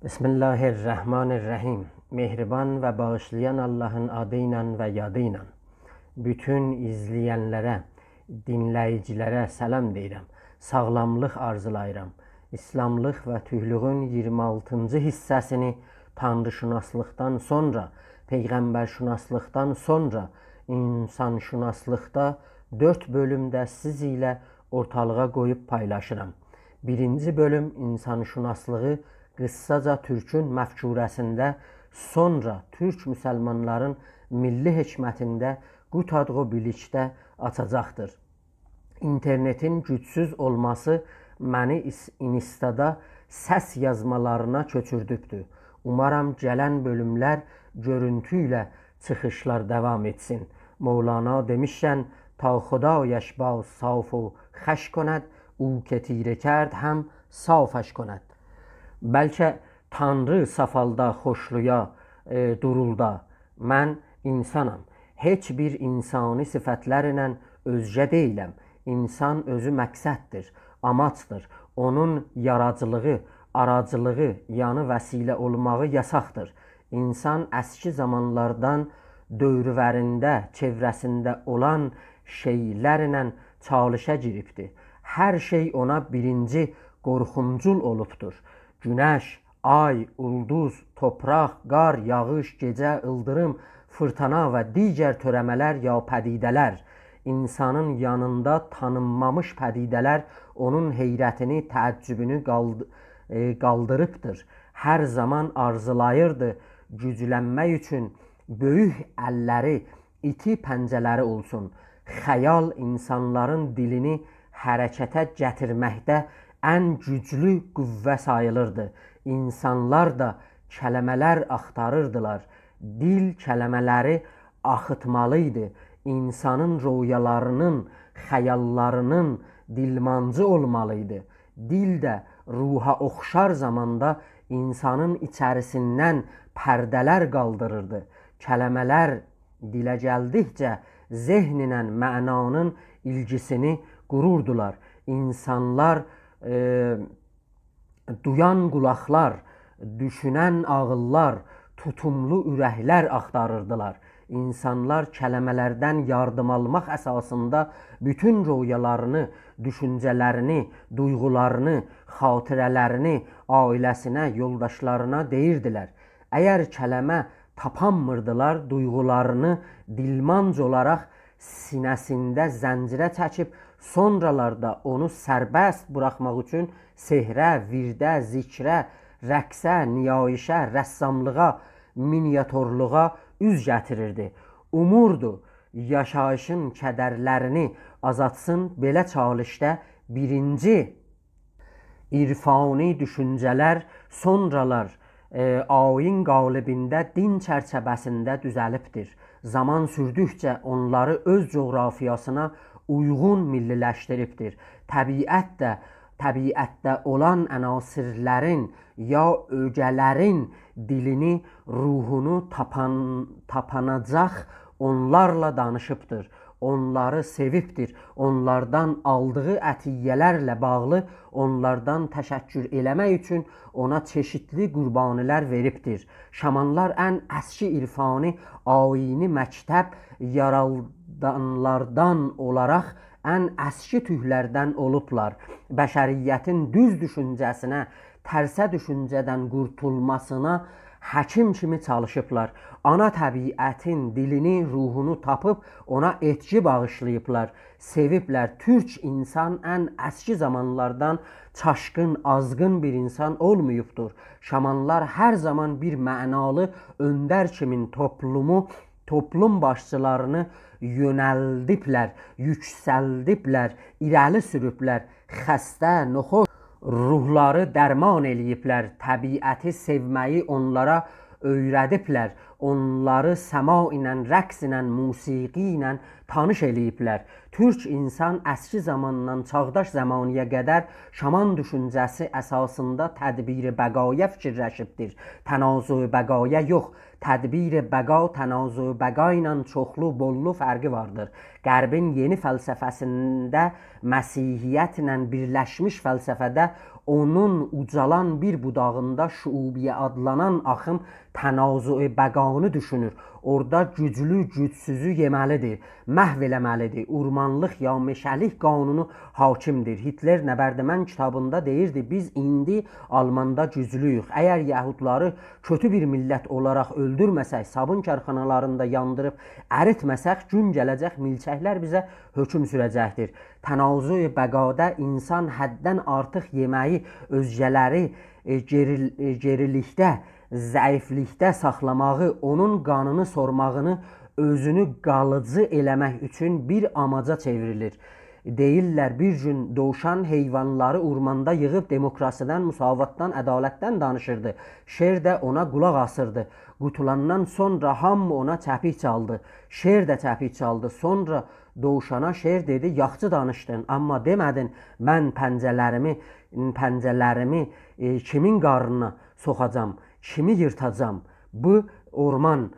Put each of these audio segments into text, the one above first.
Bismillahirrahmanirrahim. Mehriban ve bağışlayan Allah'ın adıyla ve yadıyla. Bütün izleyenlere, dinleyicilere selam deyirəm. Sağlamlıq arzulayıram. İslamlıq ve tühlüğün 26. hissəsini tanrışünaslıqdan sonra, peyğəmbərşünaslıqdan sonra, insanşünaslıqda 4 bölümdə siz ilə ortalığa qoyub paylaşıram. Birinci bölüm insanşünaslığı qıssaca Türkün məfkurəsində, sonra Türk müsəlmanların milli hikmətində qutadğı bilikdə açacaqdır. İnternetin gücsüz olması məni Instada səs yazmalarına köçürdübdür. Umarım gələn bölümlər görüntü ilə çıxışlar devam etsin. Mevlana demişkən, ta Xudayش باز صاف و خوش کند او که تیره کرد هم صافش کند. Bəlkə Tanrı safalda, xoşluya, durulda. Mən insanam. Heç bir insani sifətlərlə özgə deyiləm. İnsan özü məqsəddir, amacdır. Onun yaradıcılığı, aracılığı, yanı vəsilə olmağı yasaqdır. İnsan əski zamanlardan dövrlərində, çevrəsində olan şeylərlə çalışa giribdir. Hər şey ona birinci qorxuncul olubdur. Güneş, ay, ulduz, topraq, qar, yağış, gecə, ıldırım, fırtına və digər törəmələr ya pədidələr, insanın yanında tanınmamış pədidələr onun heyrətini, təəccübünü qaldırıbdır. Hər zaman arzulayırdı güclənmək üçün böyük əlləri, iti pəncələri olsun. Xəyal insanların dilini hərəkətə gətirməkdə ən güclü qüvvə sayılırdı. İnsanlar da kələmələr axtarırdılar. Dil kələmələri axıtmalıydı. İnsanın rüyalarının, xəyallarının dilmancı olmalıydı. Dil də ruha oxşar zamanda insanın içərisindən pərdələr qaldırırdı. Kələmələr dilə gəldikcə zehninlə mənanın ilgisini qururdular. İnsanlar duyan qulaqlar, düşünən ağıllar, tutumlu ürəklər axtarırdılar. İnsanlar kələmələrdən yardım almaq əsasında bütün rüyalarını, düşüncələrini, duyğularını, xatirələrini ailəsinə, yoldaşlarına deyirdilər. Əgər kələmə tapanmırdılar, duyğularını dilmanc olaraq sinəsində zəncirə çəkib, sonralarda onu sərbəst buraxmaq üçün sehrə, virdə, zikrə, rəqsə, niyayişə, rəssamlığa, miniatürluğa üz gətirirdi. Umurdu yaşayışın kədərlərini azatsın. Belə çalışda birinci irfani düşüncələr sonralar ayin qalibində din çərçəbəsində düzəlibdir. Zaman sürdükcə onları öz coğrafiyasına uyğun milliləşdiribdir. Təbiətdə olan ənasirlərin ya ögələrin dilini, ruhunu tapanacaq onlarla danışıbdır. Onları sevibdir. Onlardan aldığı ətiyyələrlə bağlı onlardan təşəkkür eləmək üçün ona çeşitli qurbanilər veribdir. Şamanlar ən əski irfani, ayini məktəb yaradanlardan olaraq ən əski tühlərdən olublar. Bəşəriyyətin düz düşüncəsinə, tərsə düşüncədən qurtulmasına həkim kimi çalışıblar. Ana təbiətin dilini, ruhunu tapıb ona etki bağışlayıblar. Seviblər. Türk insan ən əski zamanlardan çaşqın, azğın bir insan olmayıbdır. Şamanlar hər zaman bir mənalı öndər kimin toplum başçılarını yönəldiblər, yüksəldiblər, irəli sürüblər. Xəstə, noxoş ruhları dərman eləyiblər. Təbiəti sevməyi onlara öyrədiblər. Onları səma ilə, rəqs ilə, musiqi ilə tanış eləyiblər. Türk insan əski zamandan çağdaş zamaniyə qədər şaman düşüncəsi əsasında tədbiri bəqaya fikirləşibdir. Tənazu bəqaya yox. Tədbir bəqa, tənazu bəqa ilə çoxlu, bollu fərqi vardır. Qərbin yeni fəlsəfəsində Məsihiyyətlə birləşmiş fəlsəfədə onun ucalan bir budağında şuubiye adlanan axım tənazu-i bəqanı düşünür. Orada güclü gücsüzü yeməlidir, məhv eləməlidir. Urmanlıq ya meşəlik qanunu hakimdir. Hitler Nəbərdimən kitabında deyirdi, biz indi Almanda güclüyük. Əgər yəhudları kötü bir millət olaraq öldürməsək, sabun kərxanalarında yandırıb əritməsək, gün gələcək milçəklər bizə hökm sürəcəkdir. Tənazu-i bəqada insan həddən artıq yeməyi özgələri gerilikdə, zəiflikdə saxlamağı, onun qanını sormağını özünü qalıcı eləmək üçün bir amaca çevrilir. Deyirlər, bir gün doğuşan heyvanları ormanda yığıb demokrasiyadan, müsavatdan, ədalətdən danışırdı. Şer də ona qulaq asırdı. Qutulandan sonra hamı ona çəpik çaldı. Şer də çəpik çaldı. Sonra doğuşana şer dedi, yaxşı danışdın, amma demədin, mən pəncələrimi kimin qarnına soxacam, kimi yırtacam. Bu orman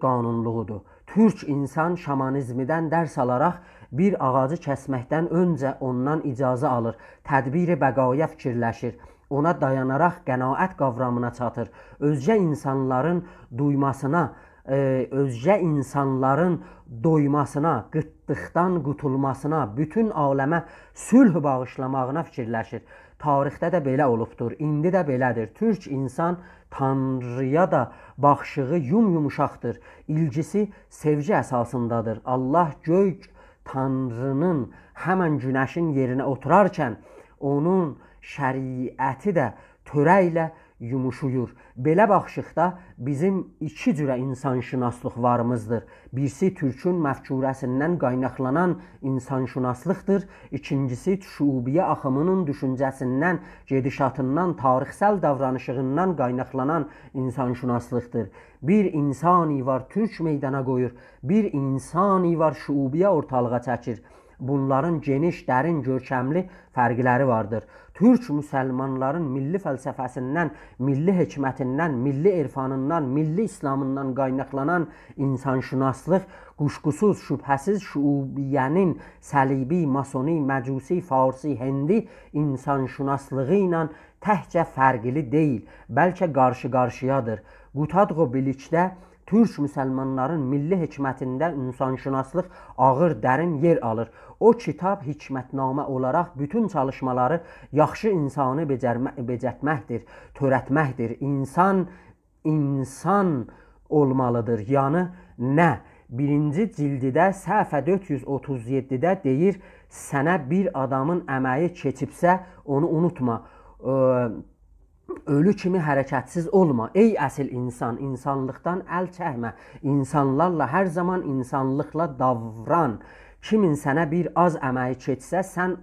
qanunluğudur. Türk insan şamanizmdən dərs alaraq bir ağacı kəsməkdən öncə ondan icazə alır. Tədbiri bəqaya fikirləşir. Ona dayanaraq qənaət qavramına çatır. Özgə insanların doymasına, qıtlıqdan qutulmasına, bütün aləmə sülh bağışlamağına fikirləşir. Tarixdə də belə olubdur, indi də belədir. Türk insan Tanrıya da baxışığı yumuşaqdır. İlgisi sevgi əsasındadır. Allah göy Tanrının həmən günəşin yerinə oturarkən onun şəriəti də törəklə yumuşuyur. Belə baxışıqda bizim iki cürə insanşünaslıq varımızdır. Birisi Türkün məfkurəsindən qaynaqlanan insanşünaslıqdır. İkincisi şuubiyə axımının düşüncəsindən, gedişatından, tarixsel davranışığından qaynaqlanan insanşünaslıqdır. Bir insani var Türk meydana qoyur, bir insani var şuubiyə ortalığa çəkir. Bunların geniş, dərin, görkəmli fərqləri vardır. Türk müsəlmanların milli fəlsəfəsindən, milli hikmətindən, milli irfanından, milli İslamından qaynaqlanan insanşünaslıq quşqusuz, şübhəsiz şuubiyyənin səlibi, masoni, məcusi, farsi, hindi insanşünaslığı ilə təhcə fərqli deyil, bəlkə qarşı-qarşıyadır. Qutadğo Bilikdə Türk müsəlmanların milli hikmətində insanşünaslıq ağır, dərin yer alır. O kitab hikmətnamə olaraq bütün çalışmaları yaxşı insanı becərtməkdir, törətməkdir. İnsan olmalıdır. Yəni nə? Birinci cildidə səhifə 437-də deyir, sənə bir adamın əməyi keçibsə onu unutma. Ölü kimi hərəkətsiz olma. Ey əsil insan, insanlıqdan əl çəkmə. İnsanlarla hər zaman insanlıqla davran. Kimin sənə bir az əməyi keçsə, sən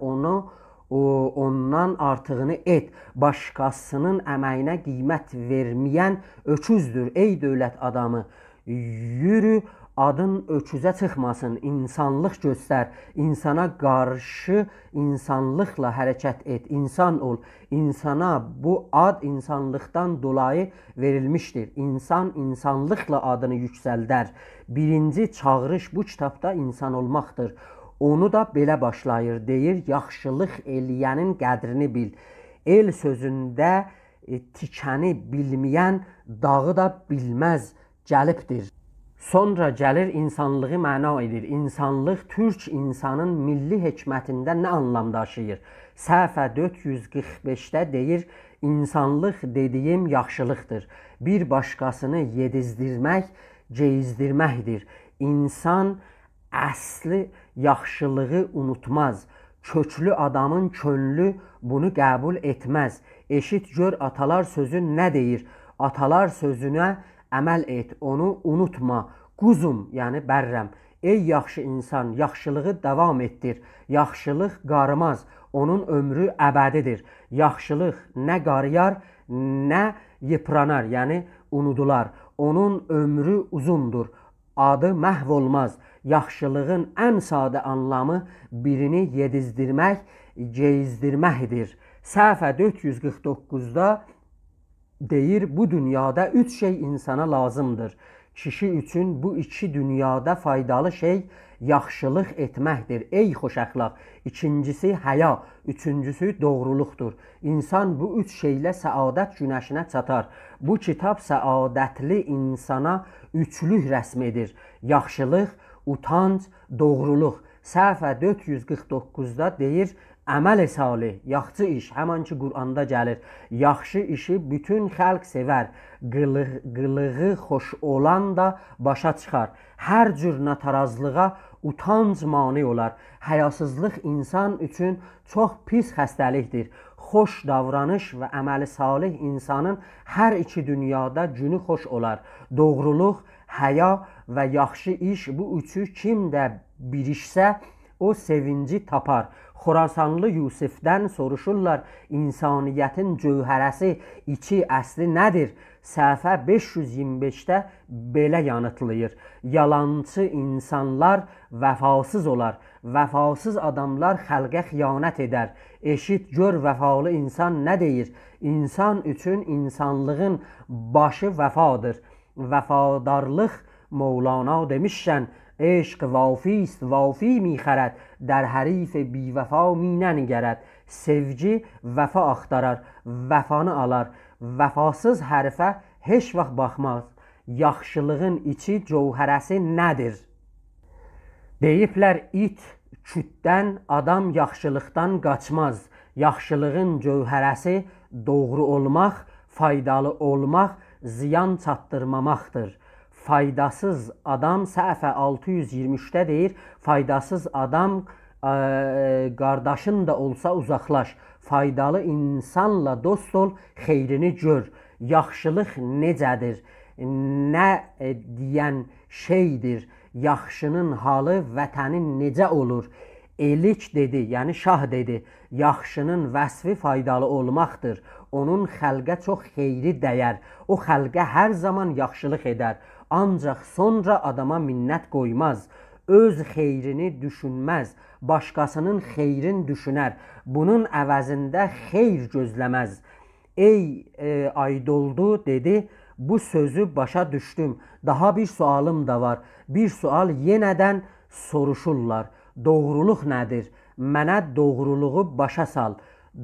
ondan artığını et. Başqasının əməyinə qiymət verməyən öküzdür. Ey dövlət adamı, yürü, adın öküzə çıxmasın, insanlıq göstər, insana qarşı insanlıqla hərəkət et, insan ol. İnsana bu ad insanlıqdan dolayı verilmişdir. İnsan insanlıqla adını yüksəldər. Birinci çağırış bu kitabda insan olmaqdır. Onu da belə başlayır, deyir, yaxşılıq eləyənin qədrini bil. El sözündə tikəni bilməyən dağı da bilməz, gəlibdir. Sonra gəlir insanlığı məna edir. İnsanlıq Türk insanın milli hikmətində nə anlam daşıyır? Səhifə 445-də deyir, insanlıq dediyim yaxşılıqdır. Bir başqasını yedizdirmək, geyizdirməkdir. İnsan əsli yaxşılığı unutmaz. Köklü adamın könlü bunu qəbul etməz. Eşit gör atalar sözü nə deyir? Atalar sözünə əməl et, onu unutma. Quzum, yəni bərrəm. Ey yaxşı insan, yaxşılığı davam etdir. Yaxşılıq qarımaz, onun ömrü əbədidir. Yaxşılıq nə qarıyar, nə yıpranar, yəni unudular. Onun ömrü uzundur, adı məhv olmaz. Yaxşılığın ən sadə anlamı birini yedizdirmək, geyizdirməkdir. Səhifə 449-da deyir, bu dünyada üç şey insana lazımdır. Kişi üçün bu iki dünyada faydalı şey yaxşılıq etməkdir. Ey xoş əxlaq. İkincisi həya, üçüncüsü doğruluqdur. İnsan bu üç şeylə səadət günəşinə çatar. Bu kitab səadətli insana üçlük rəsm edir. Yaxşılıq, utanc, doğruluq. Səhifə 449-da deyir, əməl-i salih, yaxşı iş, həman ki Quranda gəlir. Yaxşı işi bütün xalq sevər. Qılığı xoş olan da başa çıxar. Hər cür natarazlığa utanc mane olar. Həyasızlıq insan üçün çox pis xəstəlikdir. Xoş davranış və əməli salih insanın hər iki dünyada günü xoş olar. Doğruluq, həya və yaxşı iş, bu üçü kim də birişsə o sevinci tapar. Xorasanlı Yusifdən soruşurlar, insaniyyətin cövhərəsi, iki əsli nədir? Səhifə 525-də belə yanıtlayır. Yalançı insanlar vəfasız olar. Vəfasız adamlar xəlqə xiyanət edər. Eşit, gör vəfalı insan nə deyir? İnsan üçün insanlığın başı vəfadır. Vəfadarlıq Mevlana demişkən, eşq vafist, vafi mixərət, در حریف بی وفا می ننگرد. Sevgi vəfa axtarar, vəfanı alar. Vəfasız hərfə heç vaxt baxmaz. Yaxşılığın içi cövhərəsi nədir? Deyiblər, it kütdən, adam yaxşılıqdan qaçmaz. Yaxşılığın cövhərəsi doğru olmaq, faydalı olmaq, ziyan çatdırmamaqdır. Faydasız adam səhifə 623-də deyir, faydasız adam qardaşın da olsa uzaqlaş. Faydalı insanla dost ol, xeyrini gör. Yaxşılıq necədir? Nə deyən şeydir? Yaxşının halı vətənin necə olur? Elik dedi, yəni şah dedi, yaxşının vəsfi faydalı olmaqdır. Onun xəlqə çox xeyri dəyər. O xəlqə hər zaman yaxşılıq edər. Ancaq sonra adama minnət qoymaz. Öz xeyrini düşünməz. Başqasının xeyrin düşünər. Bunun əvəzində xeyr gözləməz. Ey Aydoldu dedi, bu sözü başa düşdüm. Daha bir sualım da var. Bir sual yenədən soruşurlar. Doğruluq nədir? Mənə doğruluğu başa sal.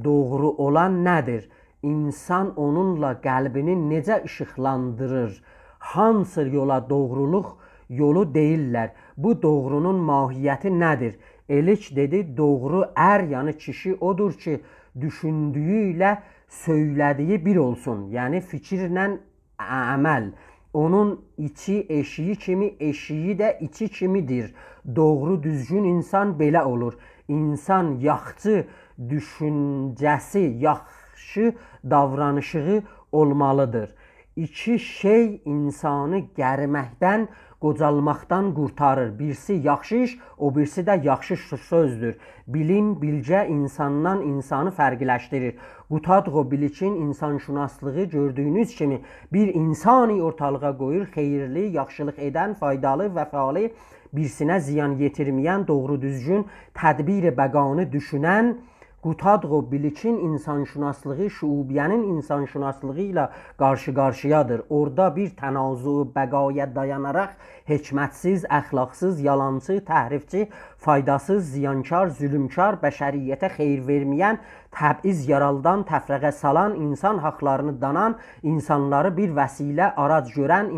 Doğru olan nədir? İnsan onunla qəlbini necə işıqlandırır? Hansı yola doğruluq yolu deyirlər? Bu doğrunun mahiyyəti nədir? Elik dedi, doğru yəni kişi odur ki, düşündüyü ilə söylədiyi bir olsun. Yəni fikirlə əməl. Onun içi eşiyi kimi, eşiyi də içi kimidir. Doğru, düzgün insan belə olur. İnsan yaxşı düşüncəsi, yaxşı davranışı olmalıdır. İki şey insanı gəriməkdən, qocalmaqdan qurtarır. Birisi yaxşı iş, o birisi də yaxşı sözdür. Bilim, bilgə insandan insanı fərqləşdirir. Qutadğo Biliçin insanşünaslığı gördüyünüz kimi bir insani ortalığa qoyur, xeyirli, yaxşılıq edən, faydalı, vəfalı, birsinə ziyan yetirməyən, doğru düzgün, tədbir-i bəqanı düşünən. Qutadğo Biliçin insanşünaslığı şuubiyyənin insanşünaslığı ilə qarşı-qarşıyadır. Orada bir tənazu bəqaya dayanaraq hikmətsiz, əxlaqsız, yalancı, təhrifçi, faydasız, ziyankar, zülümkar, bəşəriyyətə xeyir verməyən, təbiz yaraldan, təfrəqə salan, insan haqlarını danan, insanları bir vəsilə arac görən,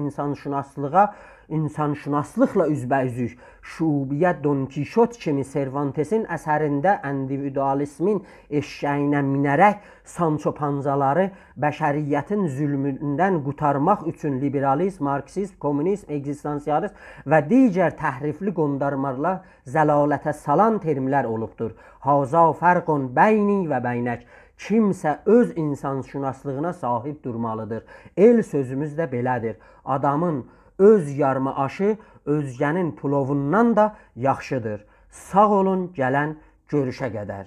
insanşünaslıqla üzbəyüzük. Şuubiyyət Don Kişot kimi Cervantes'in əsərində individualismin eşşəyinə minərək Sancho Panzaları bəşəriyyətin zülmündən qutarmaq üçün liberalizm, marksizm, kommunizm, egzistansiyalist və digər təhrifli qondarmalarla zəlalətə salan termlər olubdur. Haza fərqun bəyni və bəynək. Kimsə öz insanşünaslığına sahib durmalıdır. El sözümüz də belədir. Adamın öz yarma aşı özgənin pulovundan da yaxşıdır. Sağ olun, gələn görüşə qədər.